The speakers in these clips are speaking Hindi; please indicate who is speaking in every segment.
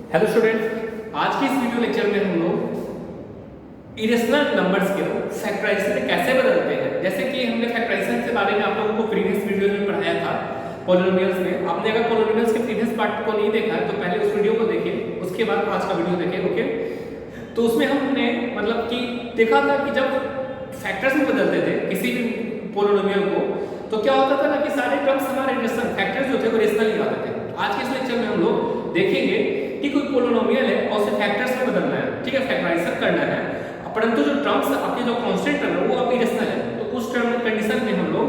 Speaker 1: हेलो स्टूडेंट, आज की इस वीडियो लेक्चर में हम लोग इरेशनल नंबर्स के फैक्टराइजेशन कैसे बदलते हैं। जैसे कि हमने फैक्टराइजेशन के बारे में आप लोगों को प्रीवियस वीडियो में पढ़ाया था पॉलिनोमियल्स में। आपने अगर पॉलिनोमियल्स के प्रीवियस पार्ट को नहीं देखा है तो पहले उस वीडियो को देखें, उसके बाद आज का वीडियो देखें। ओके, तो उसमें हमने मतलब कि देखा था कि जब फैक्टर्स में बदलते थे किसी भी पॉलिनोमियल को तो क्या होता था ना कि सारे टर्म्स हमारे रेशनल फैक्टर्स जो थे वो रेशनल ही आते थे। आज के इस लेक्चर में हम लोग देखेंगे कि कोई पॉलिनोमियल है और उसे फैक्टर्स में बदलना है, ठीक है, फैक्टराइजेशन करना है, परंतु जो टर्म्स आपके जो कांस्टेंट टर्म है वो अब इरेशनल है। तो उस टर्म कंडीशन में हम लोग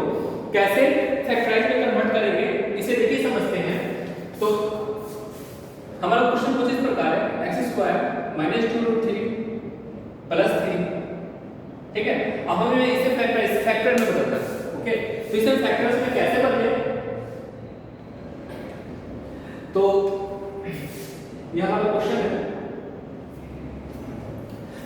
Speaker 1: कैसे फैक्टराइज में कन्वर्ट करेंगे इसे देखिए समझते हैं। तो हमारा क्वेश्चन कुछ इस प्रकार है, x² - 2√3 + 3, ठीक है। अब हमें इसे फैक्टर में बदलना है। ओके, तो इसे फैक्टर्स में कैसे बदलें, तो यह हमारा क्वेश्चन है।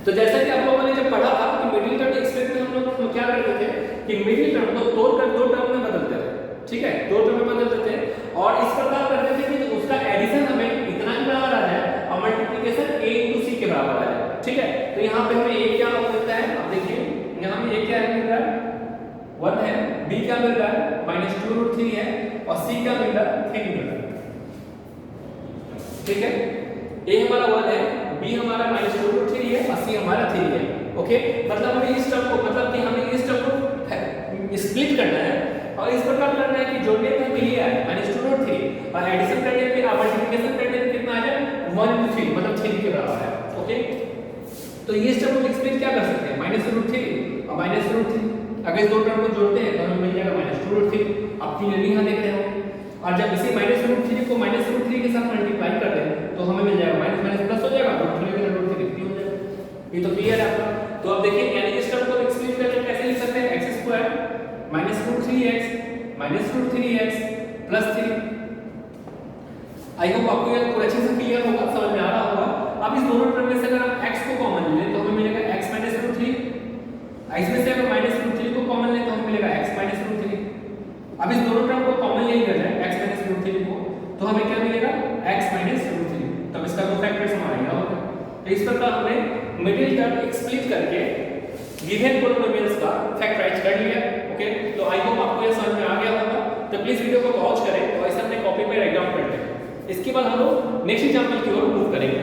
Speaker 1: तो जैसा कि आप लोगों ने जब पढ़ा था कि मिडिल टर्म एक्सप्रेस में हम लोग क्या करते थे कि मिडिल टर्म को तोड़कर दो टर्म में बदलते थे, ठीक है, दो टर्म में बदलते थे और इस प्रकार करते थे कि उसका एडिशन हमें इतना ही बराबर आ जाए और मल्टीप्लिकेशन a * c के बराबर आ जाए, ठीक है। तो यहाँ पे हमें a क्या मिलता है, आप देखिए यहाँ में a क्या मिल रहा है, 1 है, b क्या मिल रहा है, -2√3 है और c क्या मिल रहा है, 3 मिल रहा है, ठीक है। a हमारा 1 है, b हमारा -2√3 है और c हमारा 3 है। ओके, मतलब हमें इस टर्म को मतलब कि हमें इस टर्म को स्प्लिट करना है और इस प्रकार करना है कि जोड़ने पे हमें ये आए -2√3 और एडिशन करने पे मल्टीप्लिकेशन करने पे कितना आ जाए 1 * 3 मतलब 3 के बराबर है। ओके, तो ये टर्म को स्प्लिट क्या कर सकते हैं, -√3 और -√3, अगर इस दो टर्म को जोड़ते हैं तो हमें मिल जाएगा -2√3। आप क्लियरली यहां देख रहे हो, और जब इसे -√3 को -√3 के साथ मल्टीप्लाई कर दें तो हमें मिल जाएगा माइनस माइनस प्लस हो जाएगा और √3 हो जाएगा। ये तो क्लियर है आपका। तो अब देखिए यानी इस टर्म को एक्सप्लेन करके कैसे लिख सकते हैं, x² - √3x -√3x + 3। I hope आपको ये पूरा अच्छे से क्लियर होगा, समझ में आ रहा होगा। अब इस दोनों टर्म में से अगर हम x को कॉमन ले लें तो हमें मिलेगा x - √3, इसमें से अगर -√3 को कॉमन लें तो हमें मिलेगा x - √3। अब इस दोनों टर्म को कॉमन ले लिया जाए x - √3 को तो हमें क्या मिलेगा, x - √3, तब इसका दो फैक्टर्स हमारा यहाँ होगा। तो इस प्रकार हमने मिडिल टर्म स्प्लिट करके गिवन पॉलिनोमियल्स का फैक्टराइज कर लिया। ओके, तो आई होप आपको ये समझ में आ गया होगा। तो प्लीज वीडियो को पॉज करें और इसे अपने कॉपी पे राइट डाउन कर लें। इसके बाद हम लोग नेक्स्ट एग्जांपल की ओर मूव करेंगे।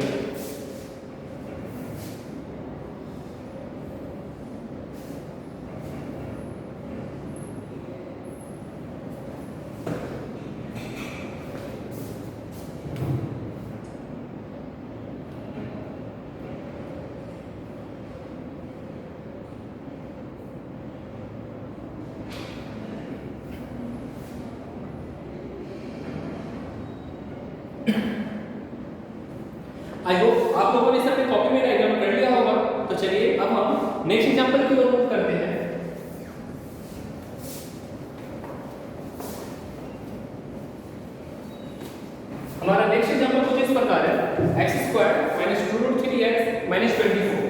Speaker 1: आई होप आप लोगों ने इसे अपने कॉपी में राइट डाउन कर लिया होगा। तो चलिए अब हम नेक्स्ट एग्जांपल की ओर मूव करते हैं। हमारा नेक्स्ट एग्जांपल कुछ इस प्रकार है, x² - 2√3x - 24।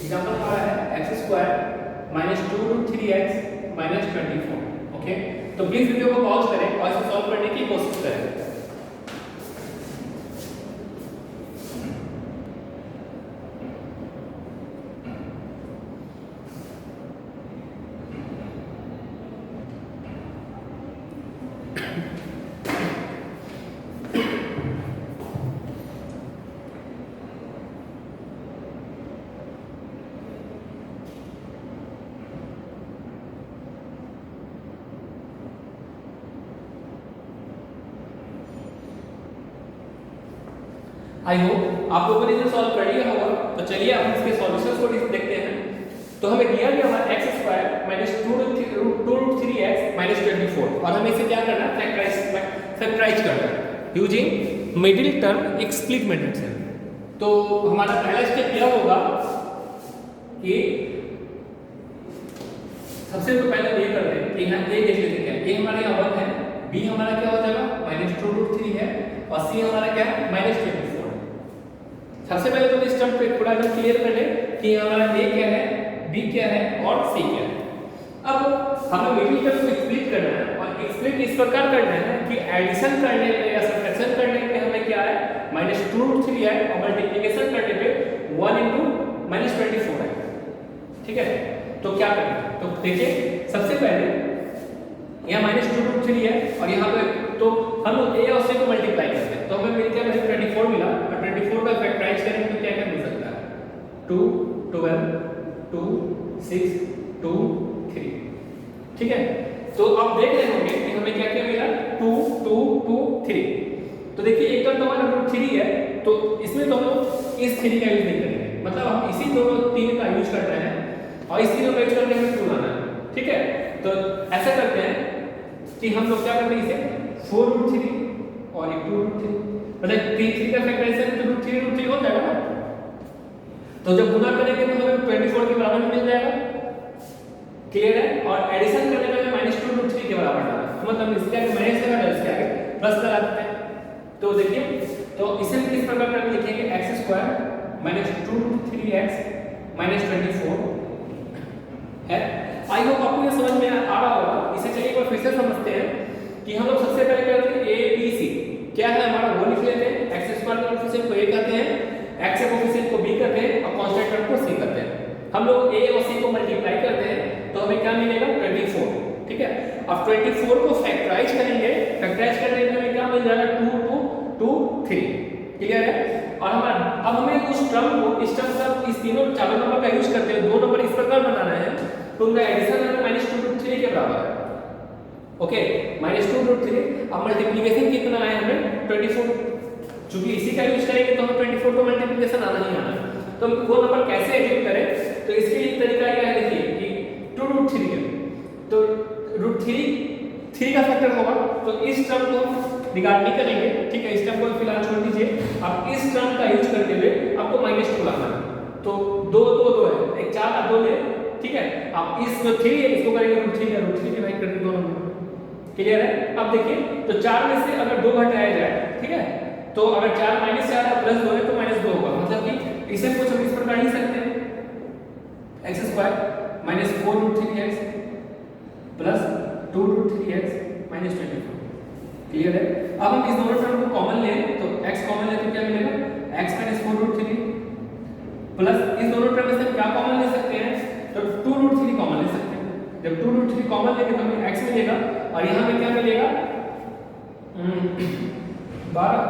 Speaker 1: एग्जांपल हमारा है x² - 2√3x - 24। ओके, तो प्लीज वीडियो को पॉज करें और इसे सॉल्व करने की कोशिश करें। आई होप आप लोगों ने इसे सॉल्व कर लिया होगा। तो चलिए अब हम इसके सॉल्यूशंस को देखते हैं। तो हमें दिया गया हमारा x² - 2√3x - 24 और हमें इसे क्या करना है, फैक्टराइज करना है using middle term split method से। तो हमारा पहला स्टेप क्या होगा कि सबसे तो पहले ये करते हैं कि यहाँ a देख लेते हैं, a हमारे यहाँ 1 है, b हमारा क्या हो जाएगा -2√3 है और c हमारा क्या है -24। सबसे पहले तो इस टर्म पे थोड़ा हम क्लियर कर लें कि हमारा a क्या है, b क्या है और c क्या है। अब हमें मिडिल टर्म को स्प्लिट करना है और स्प्लिट इस प्रकार करना है कि एडिशन करने पे या सब्ट्रैक्शन करने पे हमें क्या है -2√3 है और मल्टीप्लिकेशन करने पे 1 × -24 है। ठीक है, तो क्या करें? तो देखिए सबसे पहले यहाँ -2√3 है और यहाँ पे तो हम लोग a और c को मल्टीप्लाई करते हैं, तो हमें मिल गया 24 मिला और 24 का फैक्टराइज करेंगे तो क्या क्या मिल सकता है? 2, 12, 2, 6, 2, 3। ठीक है, तो आप देख रहे होंगे कि हमें क्या क्या मिला? 2, 2, 2, 3। तो देखिए एक टर्म तो हमारा √3 है, तो इसमें तो हम लोग इस 3 का यूज नहीं करेंगे, मतलब हम इसी दोनों 3 का यूज कर रहे हैं और इस तीनों का यूज करके हमें 2 लाना है। ठीक है, तो ऐसा करते हैं कि हम लोग क्या करते हैं, इसे 4√3 और एक 2√3, मतलब 3 का फैक्टराइजेशन तो √3 हो जाएगा ना। तो जब गुना करेंगे तो हमें 24 के बराबर मिल जाएगा। क्लियर है? और एडिशन करने में हमें -2√3 के बराबर डालना है, मतलब इसके आगे माइनस लगा दो, इसके आगे प्लस लगा देते हैं। तो देखिए, तो इसे हम किस प्रकार करके लिखेंगे? x² -2√3x -24 है। आई होप आपको ये समझ में आ रहा होगा। इसे चलिए एक बार फिर से समझते हैं कि हम लोग सबसे पहले करते हैं a b c, क्या है हमारा वो लिख लेते हैं। x² के कोएफिशिएंट को a कहते हैं, x के कोएफिशिएंट को b कहते हैं और कांस्टेंट टर्म को c कहते हैं। हम लोग a और c को मल्टीप्लाई करते हैं तो हमें क्या मिलेगा? 24। ठीक है, अब 24 को फैक्टराइज करेंगे, फैक्टराइज करने में हमें क्या मिल जाएगा? 2, 2, 2, 3। क्लियर है? और हमारा अब हमें उस टर्म को, इस टर्म का, इस तीनों चारों नंबर का यूज करते हैं, दो नंबर इस प्रकार बनाना है तो उनका एडिशन हमें -2√3 के बराबर है। ओके, -2√3। अब मल्टीप्लिकेशन कितना है हमें? 24। चूंकि इसी का यूज करेंगे तो हमें 24 को मल्टीप्लिकेशन आना ही आना है। तो हम वो नंबर कैसे एज्यूम करें? तो इसके लिए तरीका यह है, देखिए कि 2√3 है तो √3 का फैक्टर होगा, तो इस टर्म को हम रिगार्ड नहीं करेंगे। ठीक है, इस टर्म को फिलहाल छोड़ दीजिए। अब इस टर्म का यूज करते हुए आपको -2 लाना है, तो 2, 2, 2 है, एक 4 का 2 ले। ठीक है, अब इस जो 3 है इसको करेंगे √3 डिवाइड करके दोनों में। क्लियर है? अब देखिए, तो 4 में से अगर 2 घटाया जाए, ठीक है, तो अगर 4 -4 है प्लस 2 है तो -2 होगा, मतलब कि इसे कुछ हम इस प्रकार लिख सकते हैं, x² -4√3x plus 2√3x -24। Clear है? अब हम इस दोनों टर्म को कॉमन लें तो x कॉमन ले तो क्या मिलेगा? x -4√3 प्लस इस दोनों टर्म में से हम क्या कॉमन ले सकते हैं? तो 2√3 कॉमन ले सकते हैं। जब 2√3 कॉमन लेंगे तो हमें x मिलेगा और यहाँ में क्या मिलेगा? 12।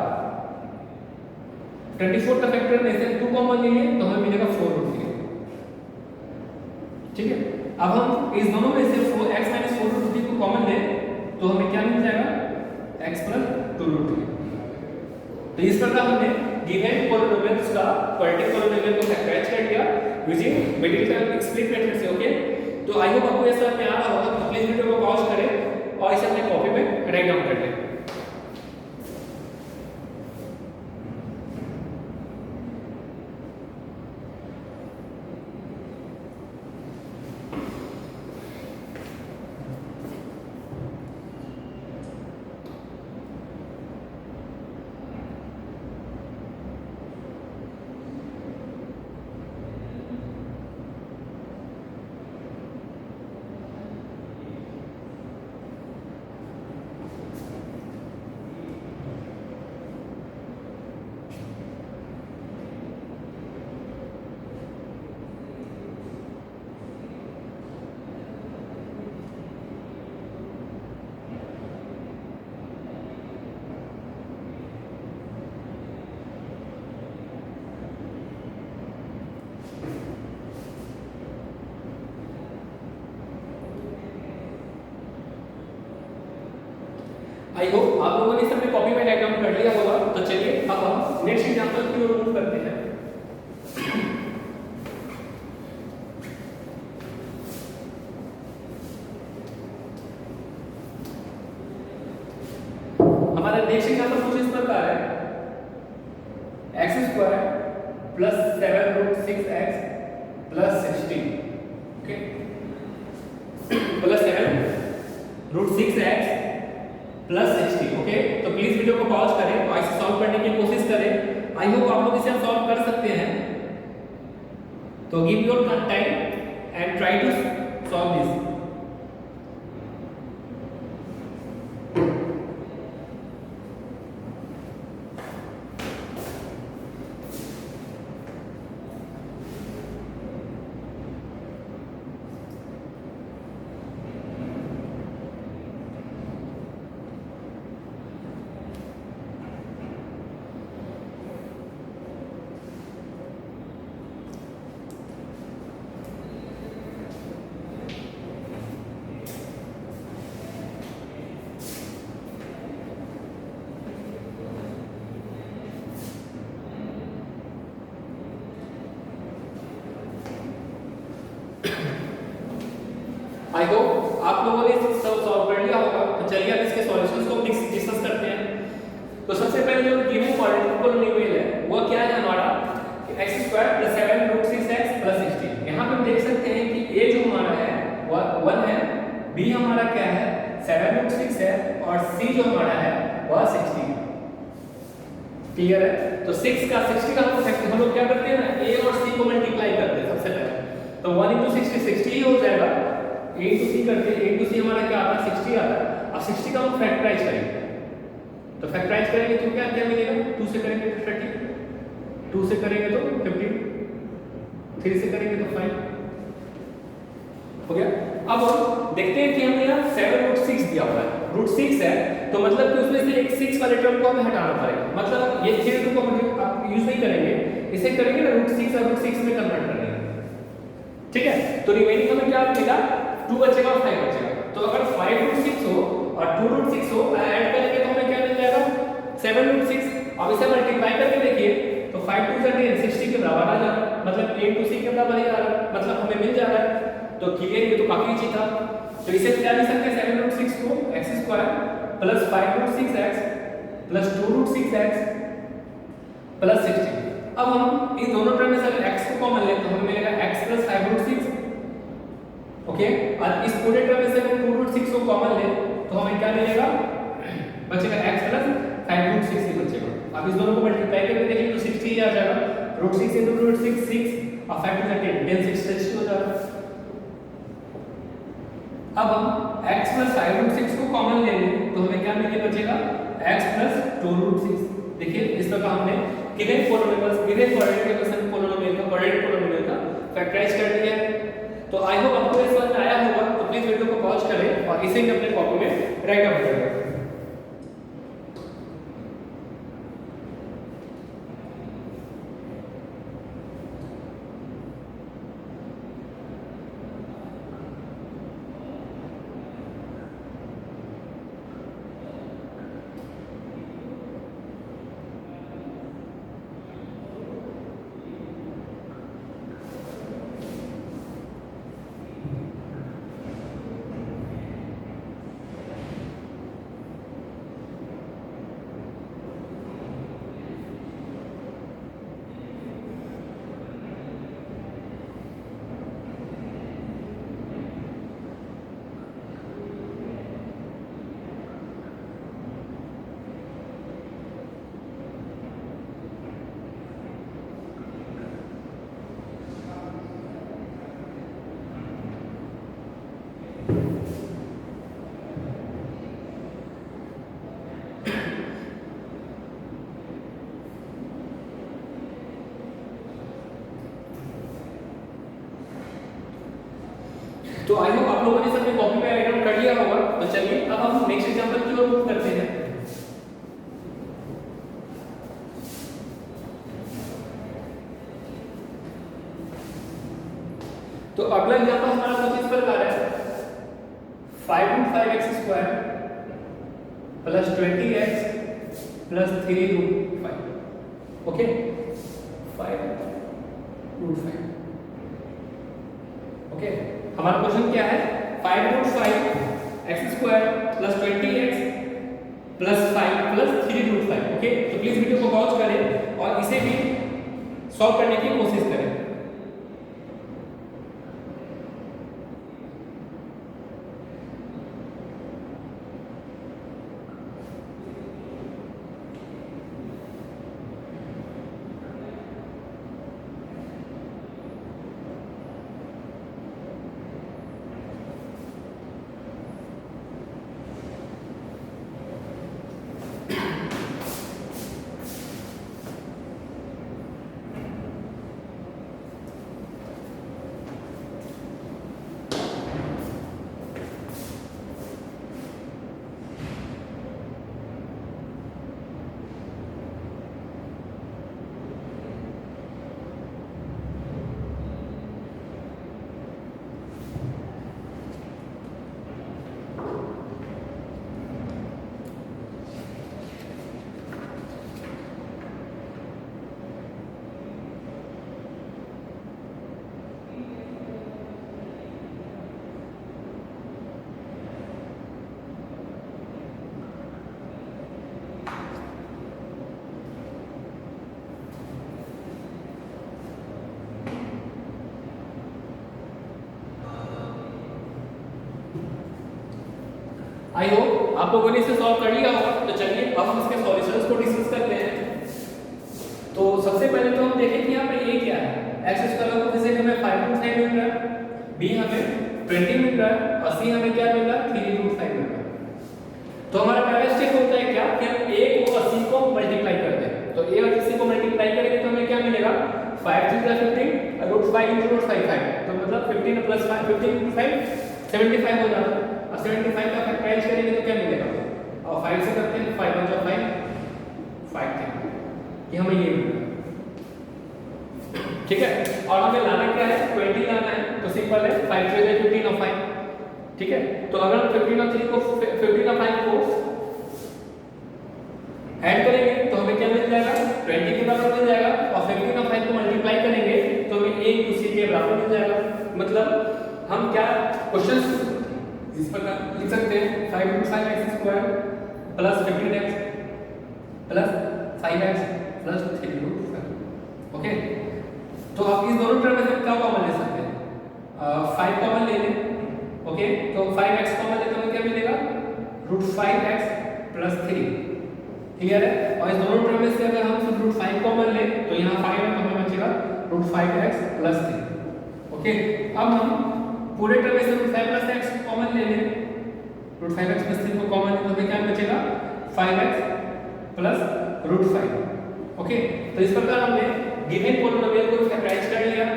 Speaker 1: 24 का फैक्टर में से 2 कॉमन लेंगे तो हमें मिलेगा 4√3। ठीक है, अब हम इस दोनों में से x -4√3 को कॉमन लें तो हमें क्या मिल जाएगा? x + 2√3। तो इस प्रकार हमने गिवन पॉलिनोमियल्स का क्वाड्रेटिक पॉलिनोमियल को फैक्टराइज कर लिया यूजिंग मिडिल टर्म एक्सप्लिट मेथड से। ओके, तो आई होप आपको ये समझ में आ रहा होगा। तो प्लीज वीडियो को पॉज करें और इसे अपने कॉपी में राइट डाउन कर लें। आई होप आप लोगों ने इसे अपने कॉपी में राइट डाउन कर लिया होगा। तो चलिए अब हम नेक्स्ट एग्जांपल की ओर मूव करते हैं। हमारा नेक्स्ट एग्जांपल कुछ इस प्रकार है, x² + 7√6x + 16। Okay, plus 7√6x + 16। Okay, तो प्लीज वीडियो को पॉज करें और इसे सॉल्व करने की कोशिश करें। आई होप आप लोग इसे सॉल्व कर सकते हैं। तो give your time and try to solve this. आप लोगों ने इसे सॉल्व कर लिया होगा, तो चलिए अब इसके सॉल्यूशंस को डिस्कस करते हैं। तो सबसे पहले जो गिवन पॉलिनोमियल है वो क्या है हमारा, x² + 7 √6x + 16। यहाँ पे हम देख सकते हैं कि a जो हमारा है वह 1 है, b हमारा क्या है 7√6 है, और c जो हमारा है वह 16 है। क्लियर है? तो 6 का 60 का फैक्टर हम लोग क्या करते हैं ना, a और c को मल्टीप्लाई करते हैं सबसे पहले। तो 1 * 60 60 ही हो जाएगा, a * c करते हैं, a * c हमारा क्या आता है 60 आता है। अब 60 का हम फैक्टराइज करेंगे, तो फैक्टराइज करेंगे तो क्या क्या मिलेगा, 2 से करेंगे तो 30, 2 से करेंगे तो 15, 3 से करेंगे तो 5 हो गया। अब हम देखते हैं कि हमें यहाँ 7√6 दिया हुआ है, √6 है, तो मतलब कि उसमें से एक 6 वाले टर्म को हमें हटाना पड़ेगा। मतलब ये 3 को हम आप यूज नहीं करेंगे, इसे करेंगे ना √6 और √6 में कन्वर्ट करेंगे, ठीक है। तो रिमेनिंग हमें क्या मिलेगा, 2 बचेगा और 5 बचेगा। तो अगर 5√6 हो और 2√6 हो, ऐड करेंगे तो हमें क्या मिल जाएगा 7√6। अब इसे मल्टीप्लाई करके देखिए तो 5 * 2 = 10, 60 के बराबर आ जाएगा, मतलब a * c के बराबर ही आ रहा है, मतलब हमें मिल जा रहा है। तो क्लियर, ये तो काफी इजी था। तो इसे क्या लिख सकते हैं, 7√6 को x² + 5√6x + 2√6x + 16। अब हम इन दोनों टर्म में से अगर x को कॉमन लें तो हमें मिलेगा x + 5√6, ओके। और इस पूरे टर्म में से अगर 2√6 को कॉमन लें तो हमें क्या मिलेगा, बचेगा x + 5√6 ही बचेगा। अब इस दोनों को मल्टीप्लाई करके देखेंगे तो 60 ही आ जाएगा, √6 * 2√6 6 और 5 * 10 10 6 60 हो जाएगा। अब हम x + 5√6 को कॉमन ले लें तो हमें क्या मिले बचेगा, x + 2√6। देखिए इस तरह हमने given polynomials, given quadratic polynomial का क्वाड्रेटिक पॉलिनोमियल का फैक्टराइज कर दिया है। तो आई होप आपको ये समझ में आया होगा। तो प्लीज वीडियो को पॉज करें और इसे अपने कॉपी में राइट डाउन करें। तो आई होप आप लोगों ने सब कॉपी में राइट डाउन कर लिया होगा। तो चलिए अब हम नेक्स्ट एग्जांपल की ओर मूव करते हैं। तो अगला एग्जांपल हमारा कुछ इस प्रकार है, 5√5x² + 20x + 3√5, ओके। 5√5, ओके। हमारा क्वेश्चन क्या है, 5√5x² + 20x + 5 + 3√5, ओके। तो प्लीज वीडियो को पॉज करें और इसे भी सॉल्व करने की कोशिश करें। आई होप आप लोगों ने इसे सॉल्व कर लिया होगा। तो चलिए अब हम इसके सॉल्यूशंस को डिस्कस करते हैं। तो सबसे पहले तो हम देखें कि यहाँ पे ए क्या है। एक्स स्क्वायर को फिर से हमें 5√5 मिल रहा है, बी हमें 20 मिल रहा है और सी हमें क्या मिल रहा है 3√5 मिल रहा है। तो हमारा पहला स्टेप होता है क्या कि हम ए को और सी को मल्टीप्लाई कर दें। तो ए और सी को मल्टीप्लाई करेंगे तो हमें क्या मिलेगा 5 3 15 √5 × √5 5। तो मतलब 15 + 5 15 × 5 75 हो जाता है। और 75 का फैक्टराइज करेंगे तो क्या मिलेगा, और 5 से करते हैं 5 × 5 5 थे कि हमें ये मिलेगा। ठीक है, और हमें लाना क्या है 20 लाना है। तो सिंपल है 5 3 15 और 5। ठीक है, तो अगर हम 15 और 3 को 15 और 5 को ऐड करेंगे तो हमें क्या मिल जाएगा 20 के बराबर मिल जाएगा। और 15 और 5 को मल्टीप्लाई करेंगे तो हमें a × c के बराबर मिल जाएगा। मतलब हम क्या क्वेश्चन इस प्रकार लिख सकते हैं 5√5x² + 15x + 5x + 3√5। ओके, तो आप इस दोनों टर्म में से क्या कॉमन ले सकते हैं 5 कॉमन ले लें। ओके, तो 5x कॉमन ले तो हमें क्या मिलेगा √5x + 3। क्लियर है, और इस दोनों टर्म में से अगर हम सिर्फ √5 कॉमन ले तो यहाँ 5 है तो हमें बचेगा √5x + 3। ओके, अब हम पूरे टर्म में से √5 + x कॉमन ले लें। √5x + 3 को कॉमन ले तो हमें क्या बचेगा 5x + √5। ओके, तो इस प्रकार हमने गिवन पॉलिनोमियल को फैक्टराइज कर लिया।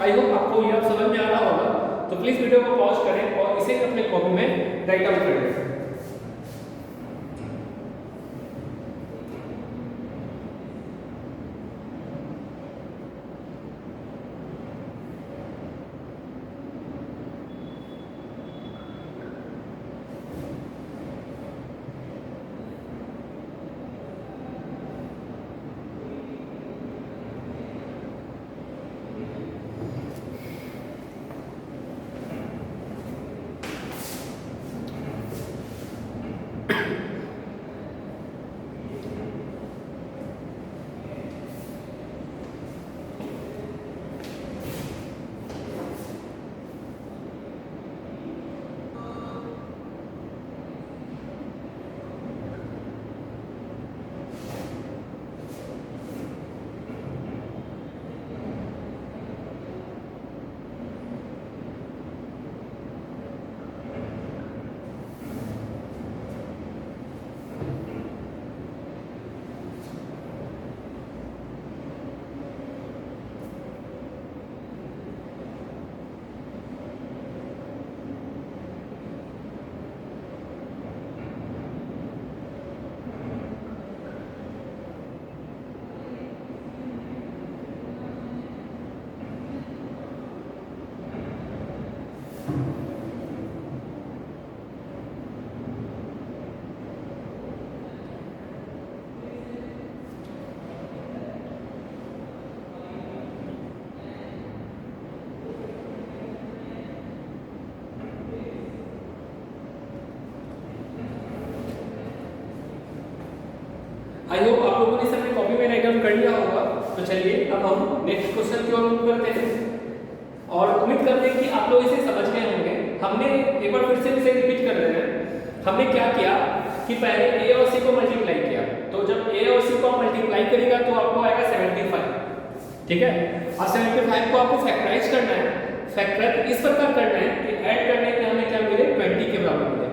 Speaker 1: आई होप आपको यह समझ में आ रहा होगा। तो प्लीज वीडियो को पॉज करें और इसे अपने कॉपी में राइट डाउन कर लें। आई होप आप लोगों ने इसे अपनी कॉपी में राइट डाउन कर लिया होगा। तो चलिए अब हम नेक्स्ट क्वेश्चन की ओर मूव करते हैं और उम्मीद करते हैं कि आप लोग इसे समझ गए होंगे। हमने एक बार फिर से इसे रिपीट कर रहे हैं। हमने क्या किया कि पहले a और c को मल्टीप्लाई किया। तो जब a और c को मल्टीप्लाई करेगा तो आपको आएगा 75। ठीक है, और 75 को आपको फैक्टराइज करना है। फैक्टर इस प्रकार करना है कि ऐड करने पे हमें क्या मिले 20 के बराबर मिले।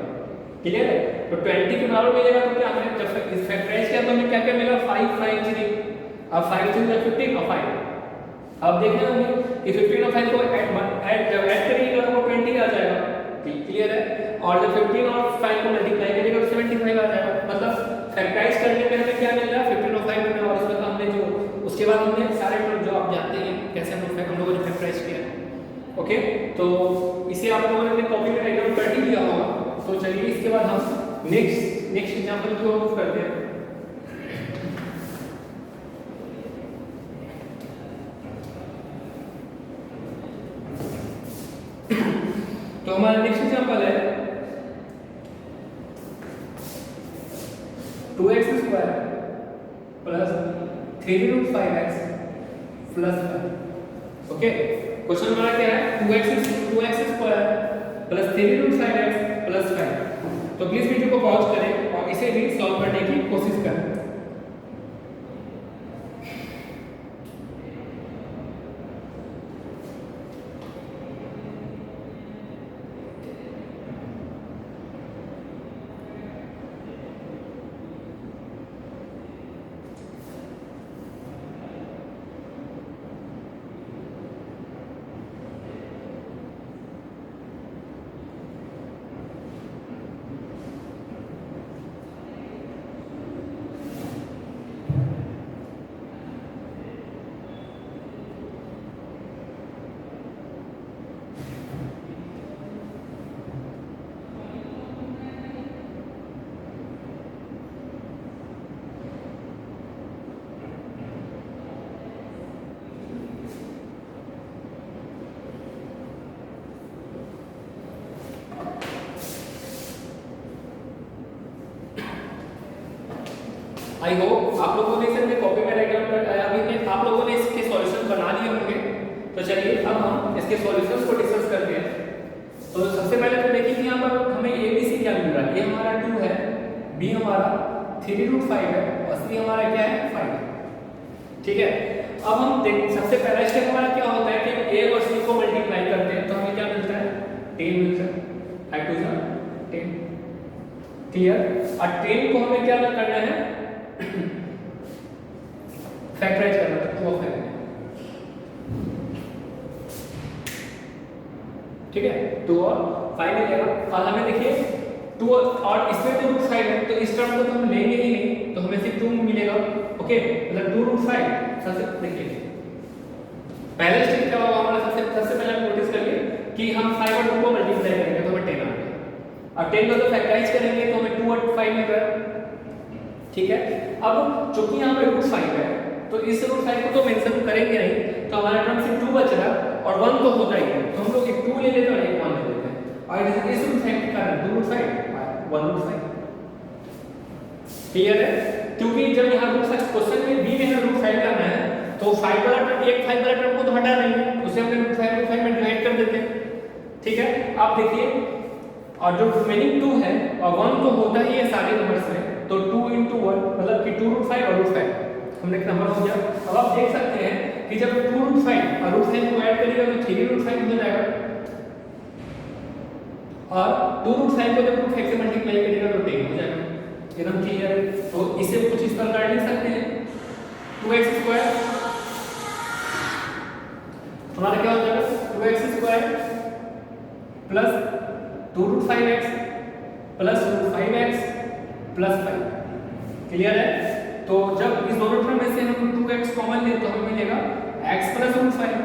Speaker 1: क्लियर है, तो 20 के बराबर मिलेगा तो क्या हमें जब फैक्टराइज किया तो हमें क्या क्या मिला 5 5 3। अब 5 3 15 और 5। अब देखना हमने कि 15 और 5 को ऐड करिएगा तो वो 20 आ जाएगा। क्लियर है, और जब 15 और 5 को मल्टीप्लाई करिएगा तो 75 आ जाएगा। मतलब फैक्टराइज करने पे हमें क्या मिल रहा है 15 और 5 मिल रहा है। और उसमें हमने जो उसके बाद हमने सारे टर्म जो आप जानते हैं कैसे हम लोगों ने फैक्टराइज किया। ओके, तो इसे आप लोगों ने अपनी कॉपी में राइट डाउन कर ही लिया होगा। तो चलिए इसके बाद हम नेक्स्ट एग्जांपल की ओर मूव करते हैं। तो हमारा नेक्स्ट एग्जांपल है 2x² plus 3√5x plus 5। Okay, question हमारा क्या है 2x² प्लस 3√5x प्लस 5। तो प्लीज वीडियो को पॉज करें और इसे भी सॉल्व करने की कोशिश करें। आई होप आप लोगों ने इसे अपने कॉपी में राइट डाउन कर अभी आप लोगों ने इसके सॉल्यूशन बना लिए होंगे। तो चलिए अब हम इसके सॉल्यूशंस को डिस्कस करते हैं। तो सबसे पहले तो देखिए कि यहाँ पर हमें ए बी सी क्या मिल रहा है। ए हमारा 2 है, बी हमारा 3√5 है और सी हमारा क्या है 5 है। ठीक है, अब हम देख सबसे पहला स्टेप हमारा क्या होता है कि ए और सी को मल्टीप्लाई करते हैं तो हमें क्या मिलता है 10 मिलता है। 5 2 10 क्लियर। और 10 को हमें क्या करना है फैक्टराइज करना है 2 ऑफ है। ठीक है, 2 और 5 मिलेगा। और हमें देखिए 2 और इसमें तो √5 है तो इस टर्म को तो हम लेंगे ही नहीं तो हमें सिर्फ 2 मिलेगा। ओके, मतलब 2√5 सबसे देखिए पहले स्टेप क्या होगा हमारा सबसे पहले हम नोटिस करिए कि हम 5 और 2 को मल्टीप्लाई करेंगे तो हमें 10 आ गया। अब 10 को तो फैक्टराइज करेंगे तो हमें 2 और 5 मिल रहा है। ठीक है, अब चूंकि यहाँ पे √5 है तो इस √5 को तो मेंशन करेंगे नहीं तो हमारे टर्म से 2 बच रहा और 1 तो होता ही है तो हम लोग एक 2 ले लेते हैं और एक 1 ले लेते हैं। और इस √5 के कारण 2√5 1√5 क्लियर है। क्योंकि जब यहाँ क्वेश्चन में बी में √5 लाना है तो 5 वाला टर्म एक 5 वाला टर्म को तो हटा देंगे उसे हमने √5 में डिवाइड कर देते हैं। ठीक है, आप देखिए और जो रिमेनिंग 2 है और 1 तो होता ही है सारे नंबर्स में तो 2 × 1 मतलब कि 2√5 और √5 हमने एक नंबर हो गया। अब आप देख सकते हैं कि जब 2√5 और √5 को ऐड करिएगा तो 3√5 हो जाएगा और 2√5 को जब √5 से मल्टीप्लाई करिएगा तो 10 हो जाएगा। एकदम क्लियर है। तो इसे कुछ इस प्रकार लिख सकते हैं 2x² हमारा क्या हो जाएगा 2x² plus 2√5x plus √5x plus 5। Clear है। तो जब इस दोनों टर्म में से हम 2x कॉमन लें तो हमें मिलेगा x प्लस √5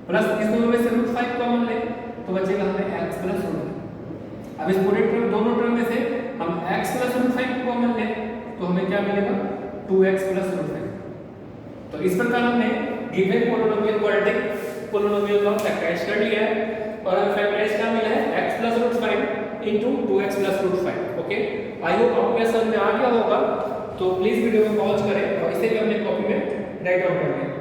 Speaker 1: प्लस इस दोनों में से √5 कॉमन लें तो बचेगा हमें x प्लस √5। अब इस पूरे टर्म दोनों टर्म में से हम x प्लस √5 को कॉमन लें तो हमें क्या मिलेगा 2x प्लस √5। तो इस प्रकार हमने गिवन पोलिनोमियल क्वाड्रेटिक पोलिनोमियल का फैक्टराइज कर लिया है और हमें फैक्टराइज क्या मिला है x plus √5 into 2x plus √5। Okay, I hope आपको यह समझ में आ गया होगा। तो प्लीज वीडियो में पॉज करें और इसे भी अपने कॉपी में राइट डाउन कर लें।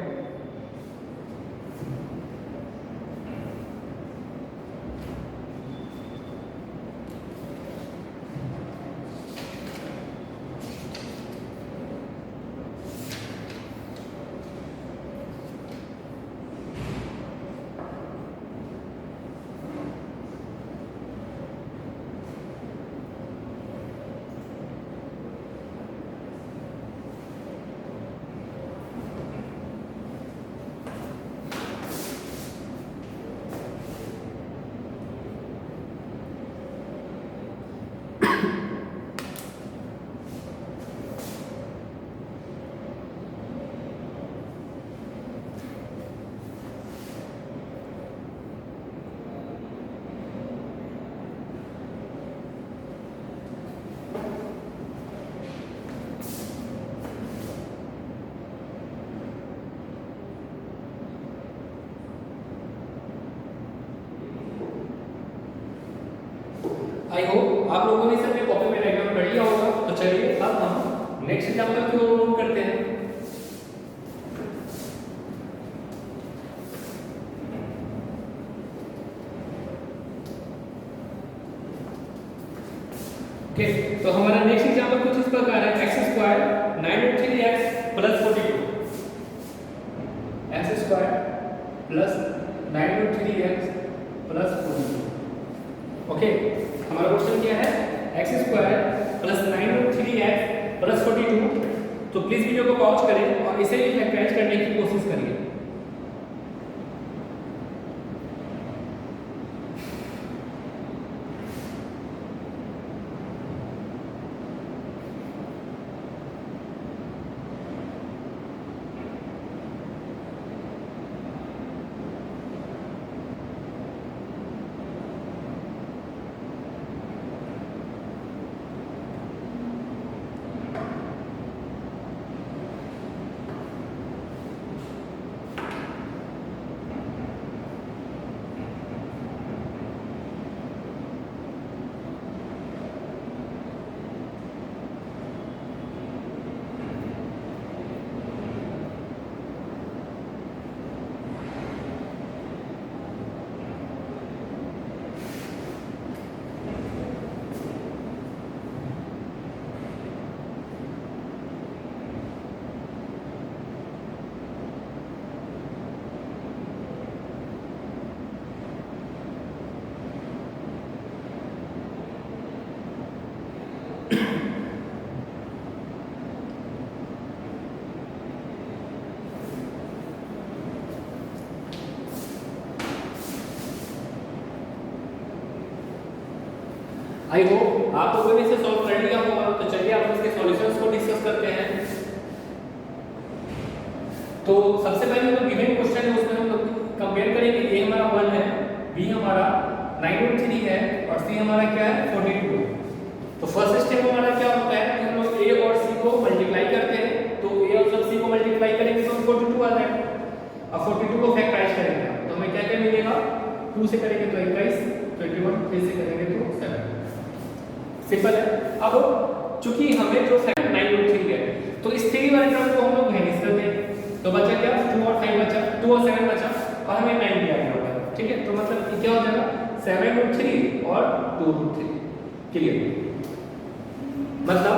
Speaker 1: आई होप आप लोगों ने इसे अपने कॉपी में राइट डाउन कर लिया होगा। तो चलिए अब हम नेक्स्ट एग्जांपल की ओर मूव करते हैं। ओके, तो हमारा नेक्स्ट एग्जांपल कुछ इस प्रकार है, x square 9√3x plus 42, x square plus 9√3x plus 42। Okay, हमारा क्वेश्चन क्या है, x square plus 9√3x plus 42। तो प्लीज वीडियो को पॉज करें और इसे भी फैक्टराइज करने की कोशिश करिए। आई होप आप लोगों ने इसे सॉल्व कर लिया होगा। तो चलिए आप इसके सॉल्यूशंस को डिस्कस करते हैं। तो सबसे पहले जो गिवन क्वेश्चन है उसमें हम लोग कंपेयर करेंगे, a हमारा 1 है, b हमारा 9√3 है और c हमारा क्या है 42 है। तो फर्स्ट स्टेप हमारा क्या होता है कि हम लोग a और c को मल्टीप्लाई करते हैं। तो a और जब c को मल्टीप्लाई करेंगे तो 42 आ जाएगा। अब 42 को फैक्टराइज करेंगे तो हमें क्या क्या मिलेगा, 2 से करेंगे तो 21, 21 3 से करेंगे तो 7। सिंपल है। अब चूंकि हमें जो 9√3 है तो इस 3 वाले टर्म को हम लोग माइनस कर दें, तो बचा क्या 2 और 5 बचा, 2 और 7 बचा और हमें 9 दिया गया होगा। ठीक है, तो मतलब क्या हो जाएगा 7√3 और 2√3। क्लियर, मतलब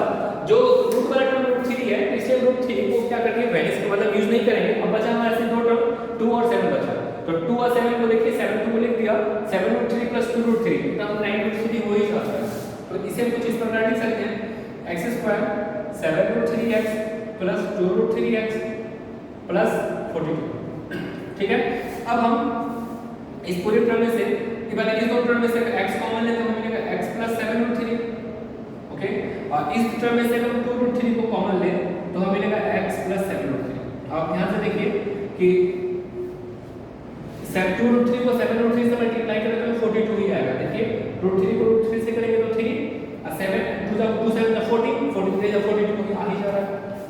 Speaker 1: जो रूट वाला टर्म √3 है इसलिए √3 को क्या करेंगे वैनिश, मतलब यूज नहीं करेंगे। अब बचा हमारे से दो टर्म 2 और 7 बचा, तो 2 और 7 को देखिए 7 को लिख दिया, 7√3 प्लस 2√3 तब 9√3 हो ही जाता है। तो इसे कुछ इस प्रकार लिख सकते हैं, x square 7√3x plus 2√3x plus 42। ठीक है, अब हम इस पूरे टर्म में से इस दो टर्म में से x कॉमन ले तो हमें मिलेगा x प्लस 7√3। ओके, और इस टर्म में से अगर हम 2√3 को कॉमन ले तो हमें मिलेगा x प्लस 7√3। आप ध्यान से देखिए कि 2√3 को 7√3 से मल्टीप्लाई करें तो 42 ही आएगा। देखिए √3 को √3 से करेंगे तो 3 और 7 2 7 14, 43 42 आ ही जा रहा है।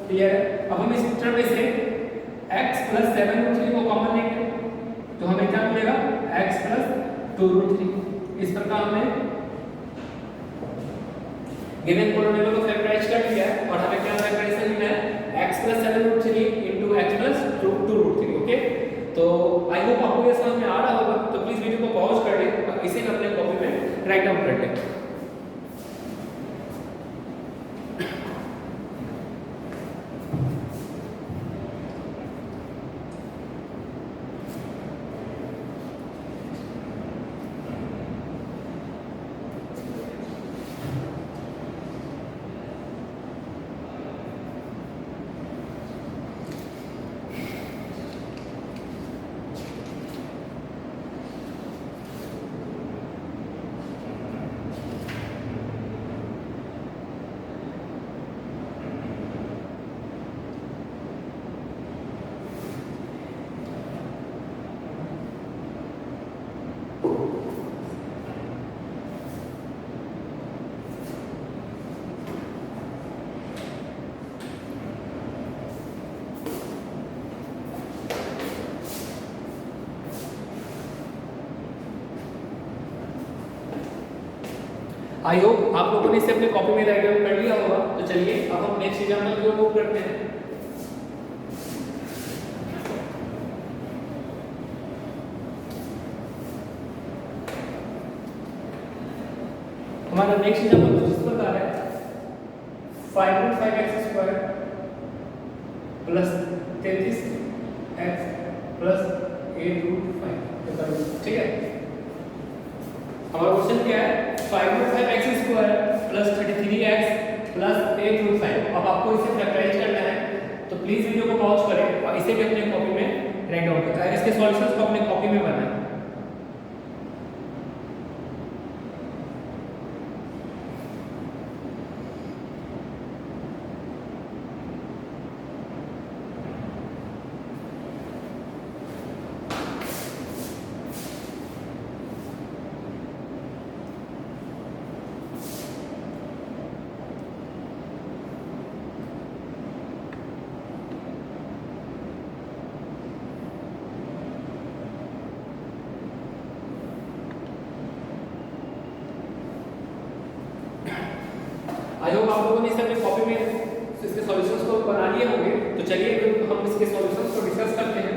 Speaker 1: क्लियर है। अब हम इस टर्म में से x प्लस 7√3 को कॉमन लेंगे तो हमें क्या मिलेगा x प्लस 2√3। इस प्रकार हमने गिवन पॉलिनोमियल को फैक्टराइज कर लिया है और हमें क्या फैक्टराइजेशन मिला है x plus 7√3 into x plus 2√3। Okay, तो आई होप आपको ये समझ में आ रहा होगा। तो प्लीज वीडियो को पॉज कर लें और इसे अपने कॉपी में राइट डाउन कर लें। आई होप आप लोगों ने इसे अपने कॉपी में राइट डाउन कर लिया होगा। तो चलिए अब हम नेक्स्ट एग्जांपल की ओर मूव करते हैं। हमारा नेक्स्ट एग्जांपल कुछ इस प्रकार है, 5√5x² प्लस 33x प्लस 8√5। ठीक है, हमारा क्वेश्चन क्या है 5√5x² प्लस 33x प्लस 8√5। अब आपको इसे फैक्टराइज करना है, तो प्लीज वीडियो को पॉज करें और इसे भी अपने कॉपी में राइट डाउन करें, इसके सॉल्यूशंस को अपने कॉपी में बनाएं। आई होप आप लोगों ने इसे अपने कॉपी में इसके सॉल्यूशंस को बना लिए होंगे। तो चलिए हम इसके सॉल्यूशंस को डिस्कस करते हैं।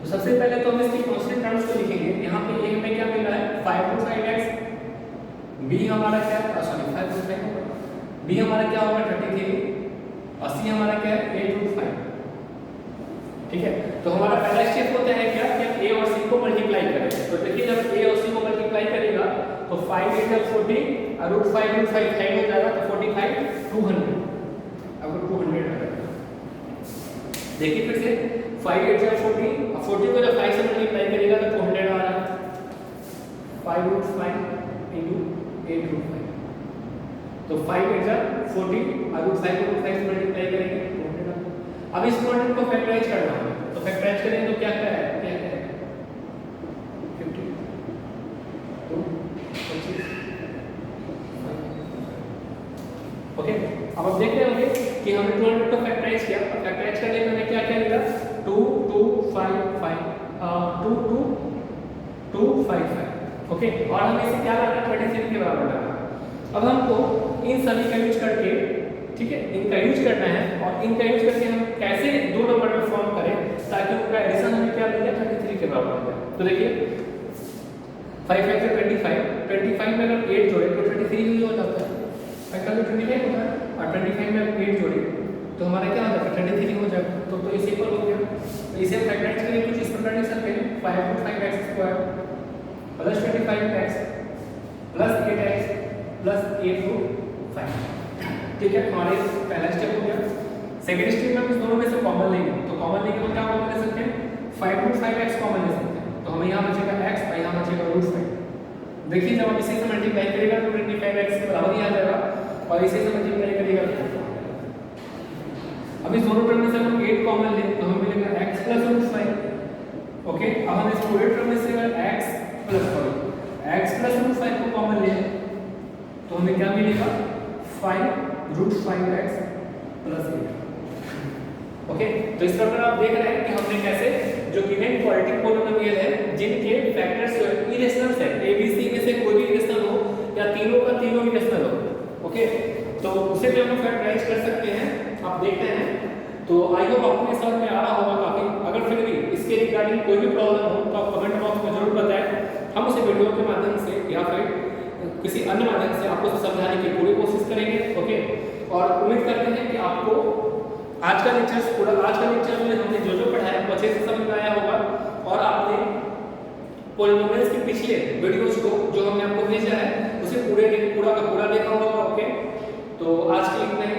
Speaker 1: तो सबसे पहले तो हम इसकी कांस्टेंट टर्म्स को लिखेंगे। यहाँ पे a हमें क्या मिल रहा है 5√5x, b हमारा क्या है सॉरी 5√5, b हमारा क्या होगा 33 और c हमारा क्या है 8√5। ठीक है, तो हमारा पहला स्टेप होता है क्या कि a और c को मल्टीप्लाई करें। तो देखिए जब a और c को मल्टीप्लाई करेगा तो 5 8 40 और √5 5 हो जाएगा, तो 45 200। अब 200 आ जाएगा। देखिए फिर से 5 8 40 और 40 को जब 5 से मल्टीप्लाई करेगा तो 200 आ रहा है। 5√5 × 8√5, तो 5 8 40 और √5 को 5 से मल्टीप्लाई करेंगे 200। अब इस क्वाड्रेंट को फैक्टराइज करना है, तो फैक्टराइज करेंगे तो क्या क्या है 50 2 25। ओके, अब आप देख रहे होंगे कि हमने 200 को फैक्टराइज किया और फैक्टराइज करने में हमें क्या क्या मिला 2 2 5 5 2 2 2 5 5। ओके, और हमें इसे क्या करना है 23 के बराबर करना। अब हमको इन सभी का यूज करके, ठीक है, इनका यूज करना है और इनका यूज करके हम कैसे दो नंबर में फॉर्म करें ताकि उनका एडिशन हमें क्या मिले 33 के बराबर हो जाए। तो देखिए 5 5 से 25 में अगर 8 जोड़े तो 33 ही हो जाता है। 5 का 25 होता है और 25 में 8 जोड़े तो हमारा क्या हो जाएगा 33 हो जाएगा। तो इसे इक्वल हो गया। तो इसे फैक्टराइज करेंगे कुछ इस प्रकार लिख सकते हैं 5√5x² plus 25x plus 8x plus 8√5। ठीक है, हमारे पहला स्टेप हो गया। सेकंड स्टेप में हम इस दोनों में से कॉमन लेंगे, तो कॉमन लेंगे तो क्या कॉमन ले सकते हैं 5√5x कॉमन ले सकते हैं। तो हमें यहाँ बचेगा x और यहाँ बचेगा √5। देखिए जब हम इसी से मल्टीप्लाई करेगा तो 25x के बराबर ही आ जाएगा और इसी से मल्टीप्लाई करेगा। अब इस दोनों टर्म में से हम 8 कॉमन लें तो हमें मिलेगा x प्लस √5। ओके, अब हम इस पूरे टर्म में से x प्लस √5 को कॉमन लें तो हमें क्या मिलेगा 5√5x प्लस 8। ओके, तो इस प्रकार आप देख रहे हैं कि हमने कैसे जो गिवन क्वाड्रेटिक पॉलिनोमियल है जिनके फैक्टर्स इरेशनल है, a b c में से कोई भी इरेशनल हो या तीनों का तीनों इरेशनल हो। ओके, तो उसे भी हम फैक्टराइज कर सकते हैं। आप देखते हैं तो आई होप आपको समझ में आ रहा होगा काफी। अगर फिर भी इसके रिगार्डिंग कोई भी प्रॉब्लम हो तो आप कमेंट बॉक्स में जरूर बताएं। हम उसे वीडियो के माध्यम से या फिर किसी अन्य माध्यम से आपको समझाने की पूरी कोशिश करेंगे। ओके, और उम्मीद करते हैं कि आपको आज का लेक्चर में हमने जो पढ़ाया वो अच्छे से समझ में आया होगा और आपने पॉलिनोमियल्स के पिछले वीडियोस को जो हमने आपको भेजा है उसे पूरा का पूरा देखा होगा। ओके, तो आज के लिए इतना ही।